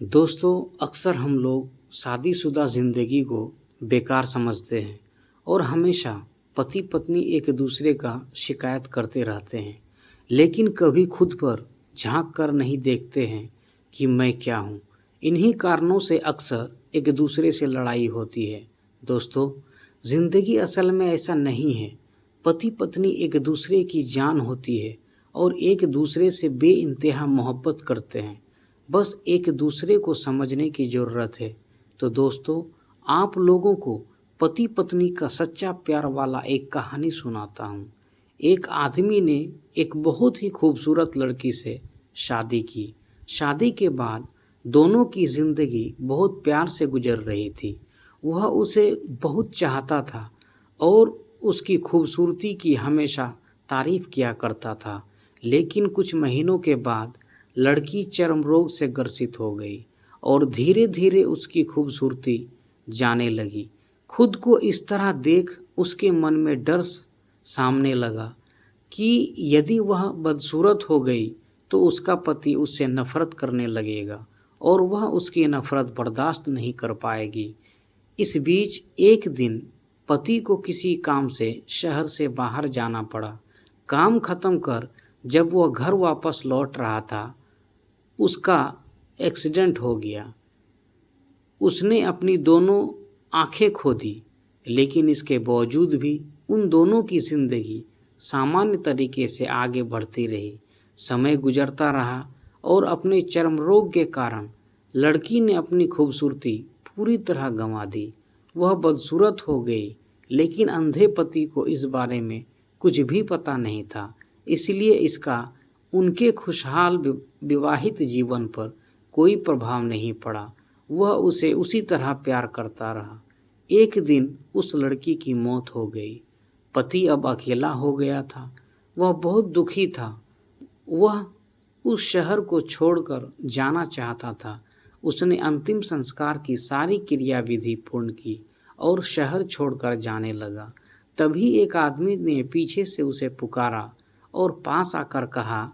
दोस्तों, अक्सर हम लोग शादीशुदा ज़िंदगी को बेकार समझते हैं और हमेशा पति पत्नी एक दूसरे का शिकायत करते रहते हैं, लेकिन कभी खुद पर झांक कर नहीं देखते हैं कि मैं क्या हूँ। इन्हीं कारणों से अक्सर एक दूसरे से लड़ाई होती है। दोस्तों, ज़िंदगी असल में ऐसा नहीं है। पति पत्नी एक दूसरे की जान होती है और एक दूसरे से बेइंतहा मोहब्बत करते हैं। बस एक दूसरे को समझने की ज़रूरत है। तो दोस्तों, आप लोगों को पति पत्नी का सच्चा प्यार वाला एक कहानी सुनाता हूँ। एक आदमी ने एक बहुत ही खूबसूरत लड़की से शादी की। शादी के बाद दोनों की ज़िंदगी बहुत प्यार से गुजर रही थी। वह उसे बहुत चाहता था और उसकी खूबसूरती की हमेशा तारीफ़ किया करता था। लेकिन कुछ महीनों के बाद लड़की चर्म रोग से ग्रसित हो गई और धीरे-धीरे उसकी खूबसूरती जाने लगी। खुद को इस तरह देख उसके मन में डर सामने लगा कि यदि वह बदसूरत हो गई तो उसका पति उससे नफ़रत करने लगेगा और वह उसकी नफ़रत बर्दाश्त नहीं कर पाएगी। इस बीच एक दिन पति को किसी काम से शहर से बाहर जाना पड़ा। काम खत्म कर जब वह घर वापस लौट रहा था, उसका एक्सीडेंट हो गया। उसने अपनी दोनों आंखें खो दी, लेकिन इसके बावजूद भी उन दोनों की ज़िंदगी सामान्य तरीके से आगे बढ़ती रही। समय गुजरता रहा और अपने चर्म रोग के कारण लड़की ने अपनी खूबसूरती पूरी तरह गंवा दी। वह बदसूरत हो गई, लेकिन अंधे पति को इस बारे में कुछ भी पता नहीं था, इसलिए इसका उनके खुशहाल विवाहित जीवन पर कोई प्रभाव नहीं पड़ा। वह उसे उसी तरह प्यार करता रहा। एक दिन उस लड़की की मौत हो गई। पति अब अकेला हो गया था। वह बहुत दुखी था। वह उस शहर को छोड़कर जाना चाहता था। उसने अंतिम संस्कार की सारी क्रियाविधि पूर्ण की और शहर छोड़कर जाने लगा। तभी एक आदमी ने पीछे से उसे पुकारा और पास आकर कहा,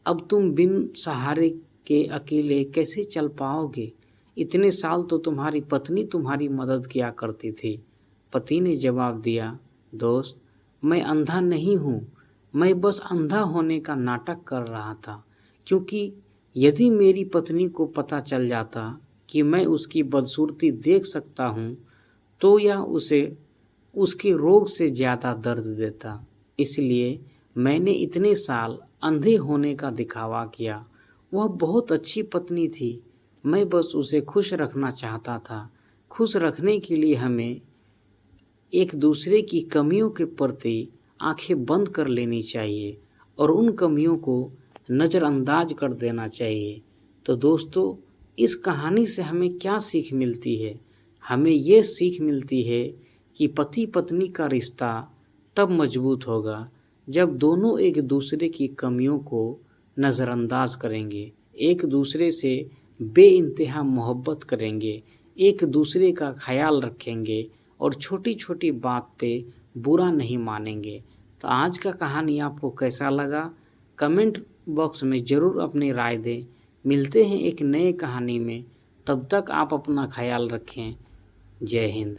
अब तुम बिन सहारे के अकेले कैसे चल पाओगे? इतने साल तो तुम्हारी पत्नी तुम्हारी मदद किया करती थी। पति ने जवाब दिया, दोस्त, मैं अंधा नहीं हूँ। मैं बस अंधा होने का नाटक कर रहा था, क्योंकि यदि मेरी पत्नी को पता चल जाता कि मैं उसकी बदसूरती देख सकता हूँ, तो यह उसे उसके रोग से ज़्यादा दर्द देता। इसलिए मैंने इतने साल अंधे होने का दिखावा किया। वह बहुत अच्छी पत्नी थी। मैं बस उसे खुश रखना चाहता था। खुश रखने के लिए हमें एक दूसरे की कमियों के प्रति आंखें बंद कर लेनी चाहिए और उन कमियों को नज़रअंदाज कर देना चाहिए। तो दोस्तों, इस कहानी से हमें क्या सीख मिलती है? हमें ये सीख मिलती है कि पति पत्नी का रिश्ता तब मजबूत होगा जब दोनों एक दूसरे की कमियों को नज़रअंदाज करेंगे, एक दूसरे से बेइंतहा मोहब्बत करेंगे, एक दूसरे का ख्याल रखेंगे और छोटी छोटी बात पे बुरा नहीं मानेंगे। तो आज का कहानी आपको कैसा लगा? कमेंट बॉक्स में ज़रूर अपनी राय दें। मिलते हैं एक नए कहानी में। तब तक आप अपना ख्याल रखें। जय हिंद।